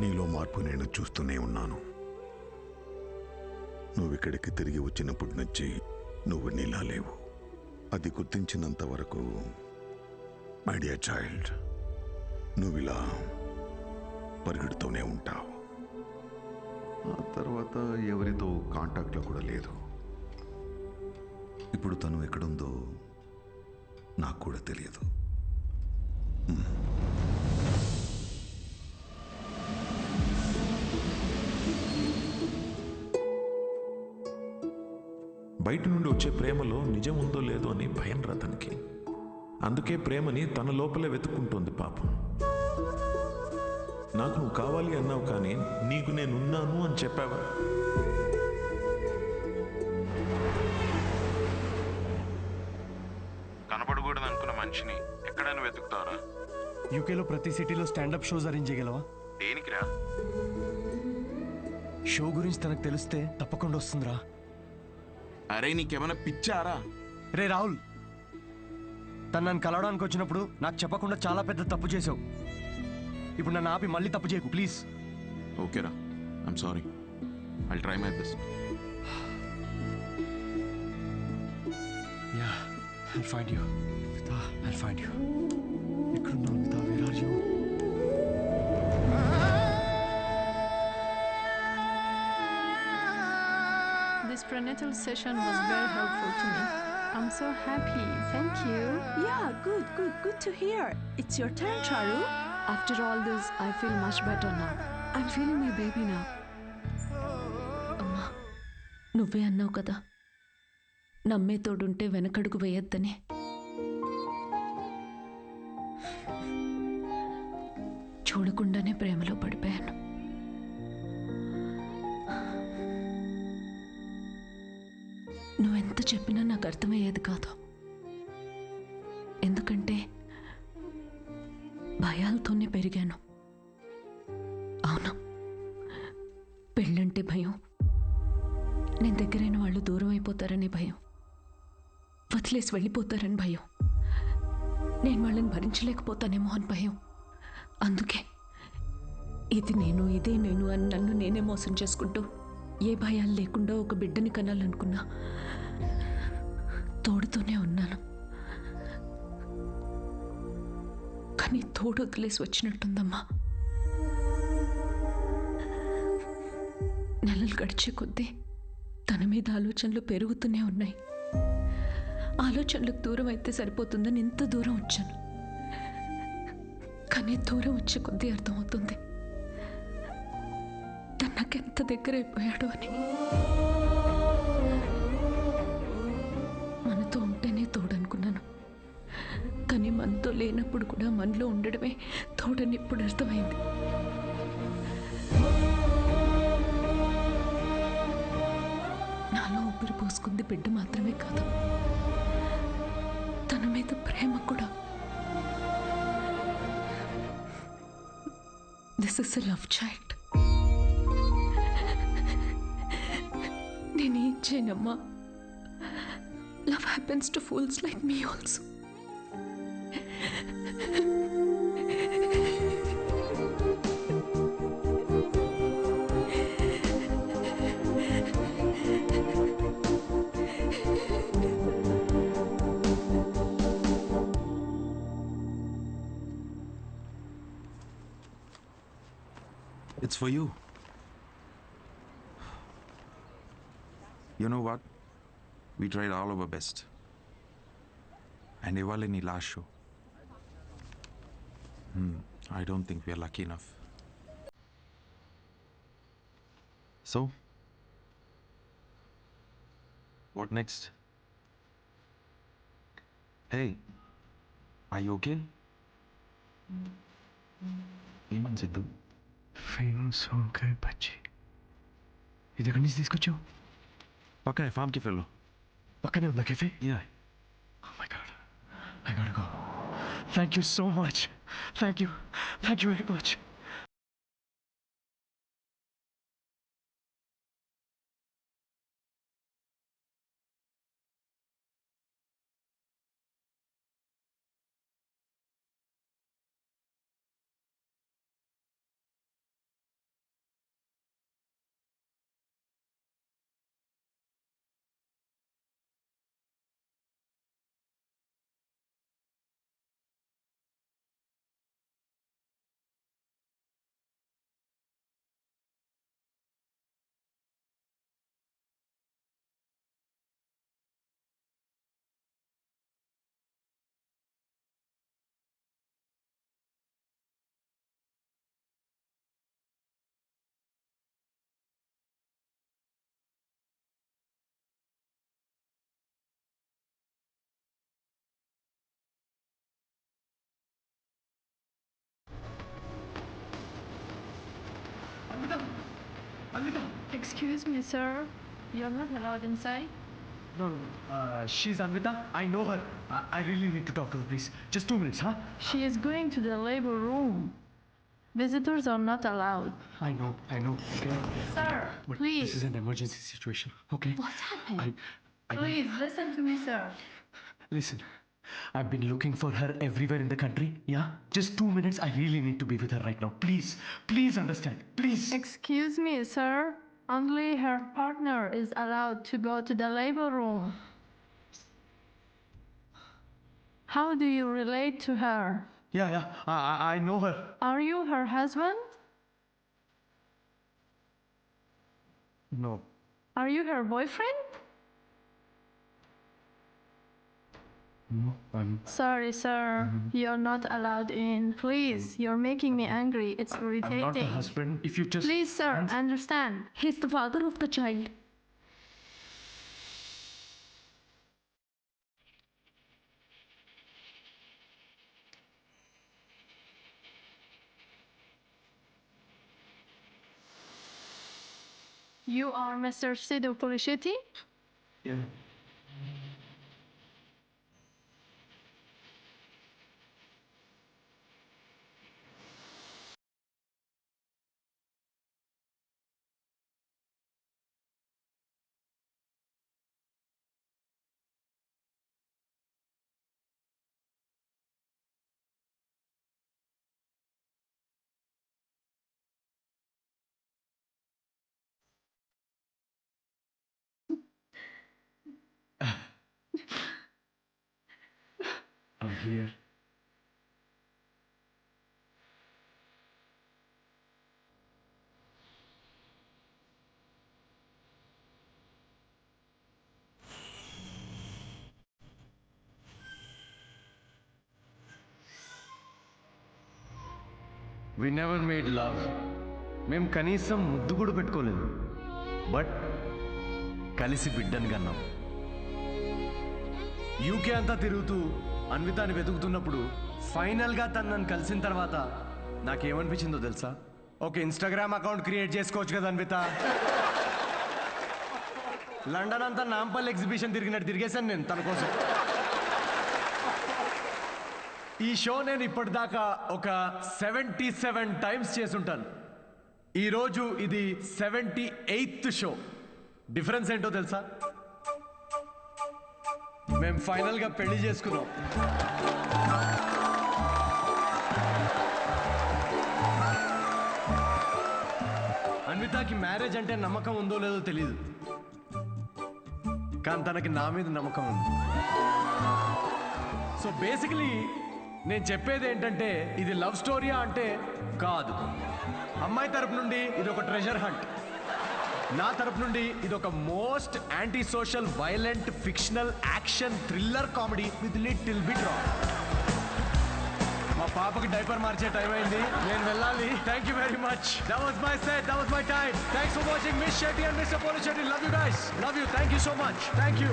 నీలో మార్పు నేను చూస్తూనే ఉన్నాను. నువ్విక్కడికి తిరిగి వచ్చినప్పటి నుంచి నువ్వు నీలా లేవు. అది గుర్తించినంత వరకు మై డియర్ చైల్డ్, నువ్విలా పరిగెడుతూనే ఉంటావు. ఆ తర్వాత ఎవరితో కాంటాక్ట్లో కూడా లేదు. ఇప్పుడు తను ఎక్కడుందో నాకు కూడా తెలియదు. బయట నుండి వచ్చే ప్రేమలో నిజం ఉందో లేదో అని భయం రా తనకి. అందుకే ప్రేమని తన లోపలే వెతుక్కుంటోంది పాపం. నాకు నువ్వు కావాలి అన్నావు, కానీ నీకు నేనున్నాను అని చెప్పావా? కనపడకూడదు అనుకున్న మనిషిని ఎక్కడైనా వెతుకుతావరా? యూకేలో ప్రతి సిటీలో స్టాండప్ షోస్ అరేంజ్ చేయగలవా? దేనికిరా? షో గురించి తనకు తెలిస్తే తప్పకుండా వస్తుందిరా. అరే నీకేమైనా పిచ్చారా? రే రాహుల్, తను నన్ను కలవడానికి వచ్చినప్పుడు నాకు చెప్పకుండా చాలా పెద్ద తప్పు చేసావు. ఇప్పుడు నన్ను ఆపి మళ్ళీ తప్పు చేయకు ప్లీజ్. ఓకేరా, I'm sorry. I'll try my best. Yeah, I'll find you. I'll find you. ఎక్కడున్నావు Amita? Where are you? This prenatal session was very helpful to me. I'm so happy. Thank you. Yeah, good to hear. It's your turn, Charu. After all this, I feel much better now. I'm feeling my baby now. అమ్మా, నువ్వే అన్నావు కదా, నమ్మే తోడుంటే వెనకడుగు వేయొద్దని. చూడకుండానే ప్రేమలో పడిపోయాను. నువ్వెంత చెప్పినా నాకు అర్థమయ్యేది కాదు. ఎందుకంటే భయాలతోనే పెరిగాను. అవును, పెళ్ళంటే భయం, నేను దగ్గరైన వాళ్ళు దూరం అయిపోతారనే భయం, వదిలేసి వెళ్ళిపోతారని భయం, నేను వాళ్ళని భరించలేకపోతానేమో అని భయం. అందుకే ఇది నేను, ఇదే నేను అని నన్ను నేనే మోసం చేసుకుంటూ ఏ భయాలు లేకుండా ఒక బిడ్డని కనాలనుకున్నా. తోడుతోనే ఉన్నాను, కానీ తోడు వదిలేసి వచ్చినట్టుందమ్మా. నెలలు గడిచే కొద్దీ తన మీద ఆలోచనలు పెరుగుతూనే ఉన్నాయి. ఆలోచనలకు దూరం అయితే సరిపోతుందని ఇంత దూరం వచ్చాను. కానీ దూరం వచ్చే కొద్దీ అర్థమవుతుంది తను నాకెంత దగ్గర అయిపోయాడు అని. మనతో ఉంటేనే తోడనుకున్నాను, కానీ మనతో లేనప్పుడు కూడా మనలో ఉండడమే తోడని ఇప్పుడు అర్థమైంది. నాలో ఊపిరి పోసుకుంది బిడ్డ మాత్రమే కాదు, తన మీద ప్రేమ కూడా. This is a love child. నేనేం చేయనమ్మా, love happens to fools like me also. It's for you. You know what? We tried all our best. And ఇవాళ నీ last show. I don't think we are lucky enough. So, what next? Hey, are you okay? ఏమని Siddhu? Famous వంకాయ బజ్జీ. ఇది ఎక్కడి నుంచి తీసుకొచ్చావు? పక్కనే ఫామ్కి వెళ్ళు. పక్కనే ఉందా cafe? Yeah. Oh my God, I gotta go. Thank you so much. Thank you very much. Excuse me, sir. You're not allowed inside. No, she's Anvita. I know her. I really need to talk to her, please. Just 2 minutes, huh? She is going to the labor room. Visitors are not allowed. I know, okay? Sir, But please. this is an emergency situation, okay? What happened? I Please listen to me, sir. Listen, I've been looking for her everywhere in the country, yeah? Just 2 minutes, I really need to be with her right now. Please understand, please. Excuse me, sir. Only her partner is allowed to go to the labor room. How do you relate to her? Yeah, I know her. Are you her husband? No. Are you her boyfriend? No, I'm... Sorry, sir. You're not allowed in. Please, you're making me angry. It's irritating. I'm not her husband. If you just... Please, sir, understand. He's the father of the child. You are Mr. Sidhu Pulishetty? Yeah. I'm here. We never made love. మేము కనీసం ముద్దు కూడా పెట్టుకోలేదు. But కలిసి బిడ్డను కన్నాం. UK అంతా తిరుగుతూ అన్వితాని వెతుకుతున్నప్పుడు ఫైనల్గా తను నన్ను కలిసిన తర్వాత నాకేమనిపించిందో తెలుసా? ఒక ఇన్స్టాగ్రామ్ అకౌంట్ క్రియేట్ చేసుకోవచ్చు కదా అన్విత. లండన్ అంతా నాంపల్ ఎగ్జిబిషన్ తిరిగినట్టు తిరిగేశాను నేను తన కోసం. ఈ షో నేను ఇప్పటిదాకా ఒక 77 టైమ్స్ చేసుంటాను. ఈరోజు ఇది 78th షో. డిఫరెన్స్ ఏంటో తెలుసా? మేము ఫైనల్గా పెళ్లి చేసుకున్నాం. అన్వితాకి మ్యారేజ్ అంటే నమ్మకం ఉందో లేదో తెలీదు, కానీ తనకి నా మీద నమ్మకం ఉంది. సో బేసికలీ నేను చెప్పేది ఏంటంటే ఇది లవ్ స్టోరీయా అంటే కాదు. అమ్మాయి తరపు నుండి ఇది ఒక ట్రెజర్ హంట్, నా తరపు నుండి ఇది ఒక most anti social violent fictional action thriller comedy with little bit raw. మా పాపకి డైపర్ మార్చే టైం అయింది, నేను వెళ్ళాలి. Thank you very much. That was my set, that was my time. Thanks for watching Miss Shetty and Mister Polishetty. Love you guys, love you. Thank you so much. Thank you.